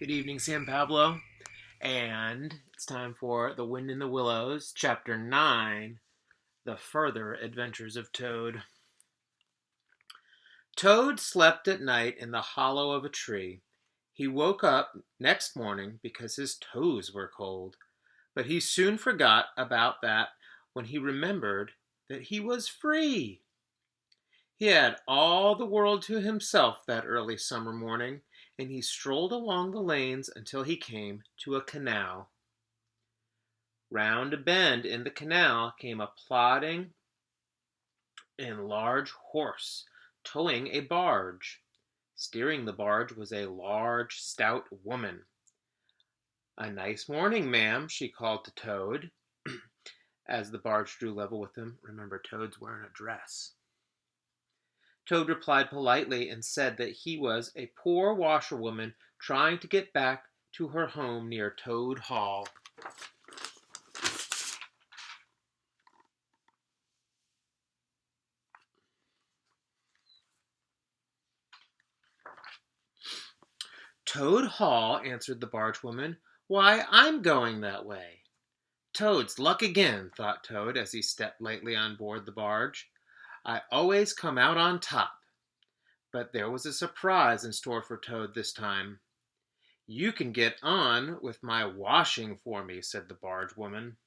Good evening, San Pablo. And it's time for The Wind in the Willows, Chapter 9, The Further Adventures of Toad. Toad slept at night in the hollow of a tree. He woke up next morning because his toes were cold, but he soon forgot about that when he remembered that he was free. He had all the world to himself that early summer morning, and he strolled along the lanes until he came to a canal. Round a bend in the canal came a plodding and large horse, towing a barge. Steering the barge was a large, stout woman. "A nice morning, ma'am," she called to Toad, as the barge drew level with him. Remember, Toad's wearing a dress. Toad replied politely and said that he was a poor washerwoman trying to get back to her home near Toad Hall. "Toad Hall," answered the bargewoman. "Why, I'm going that way." "Toad's luck again," thought Toad as he stepped lightly on board the barge. "I always come out on top." But there was a surprise in store for Toad this time. "You can get on with my washing for me," said the bargewoman.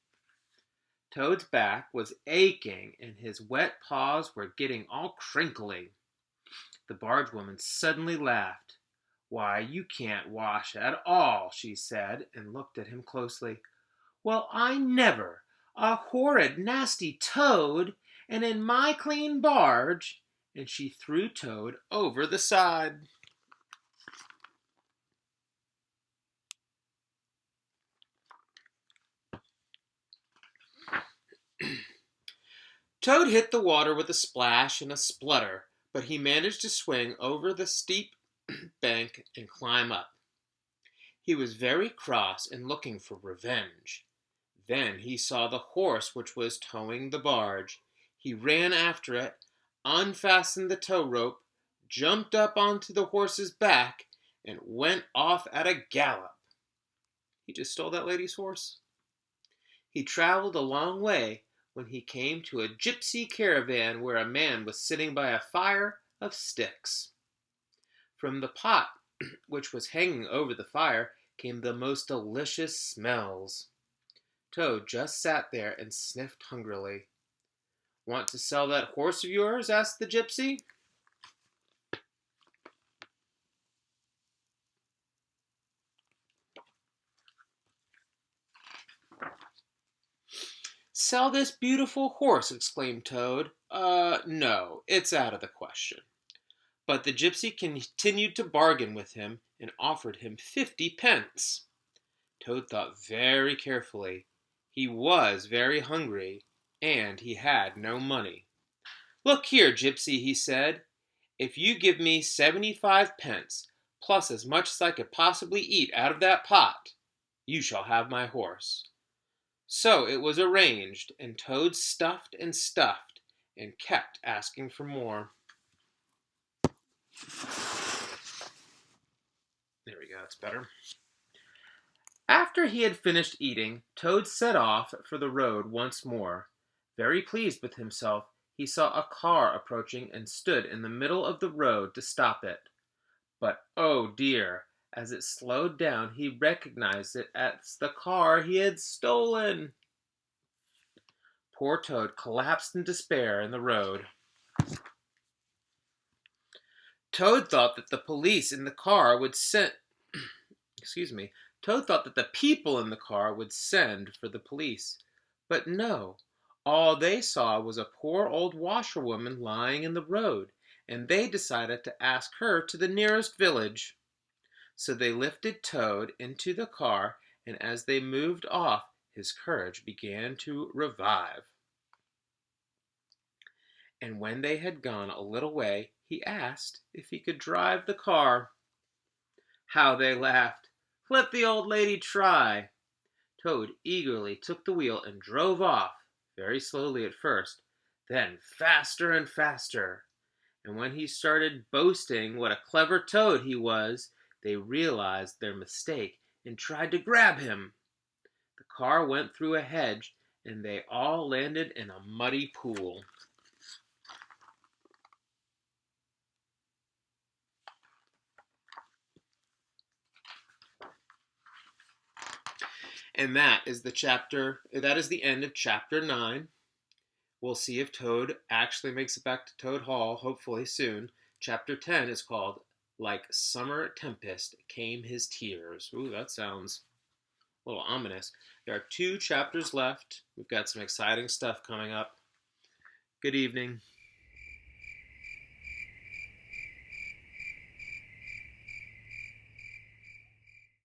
Toad's back was aching and his wet paws were getting all crinkly. The bargewoman suddenly laughed. "Why, you can't wash at all," she said, and looked at him closely. "Well, I never! A horrid, nasty Toad, and in my clean barge!" And she threw Toad over the side. Toad hit the water with a splash and a splutter, but he managed to swing over the steep bank and climb up. He was very cross and looking for revenge. Then he saw the horse which was towing the barge. He ran after it, unfastened the tow rope, jumped up onto the horse's back, and went off at a gallop. He just stole that lady's horse. He traveled a long way when he came to a gypsy caravan where a man was sitting by a fire of sticks. From the pot which was hanging over the fire came the most delicious smells. Toad just sat there and sniffed hungrily. "Want to sell that horse of yours?" asked the gypsy. "Sell this beautiful horse!" exclaimed Toad. No, it's out of the question." But the gypsy continued to bargain with him and offered him 50 pence. Toad thought very carefully. He was very hungry, and he had no money. "Look here, gypsy," he said. "If you give me 75 pence, plus as much as I could possibly eat out of that pot, you shall have my horse." So it was arranged, and Toad stuffed and kept asking for more. There we go, that's better. After he had finished eating, Toad set off for the road once more. Very pleased with himself, he saw a car approaching and stood in the middle of the road to stop it. But oh dear, as it slowed down, he recognized it as the car he had stolen. Poor Toad collapsed in despair in the road. Toad thought that the police in the car would send Toad thought that the people in the car would send for the police. But no, all they saw was a poor old washerwoman lying in the road, and they decided to ask her to the nearest village. So they lifted Toad into the car, and as they moved off, his courage began to revive. And when they had gone a little way, he asked if he could drive the car. How they laughed! "Let the old lady try." Toad eagerly took the wheel and drove off, very slowly at first, then faster and faster. And when he started boasting what a clever Toad he was, they realized their mistake and tried to grab him. The car went through a hedge, and they all landed in a muddy pool. And that is the end of chapter 9. We'll see if Toad actually makes it back to Toad Hall, hopefully soon. Chapter 10 is called Like Summer Tempest Came His Tears. Ooh, that sounds a little ominous. There are 2 chapters left. We've got some exciting stuff coming up. Good evening.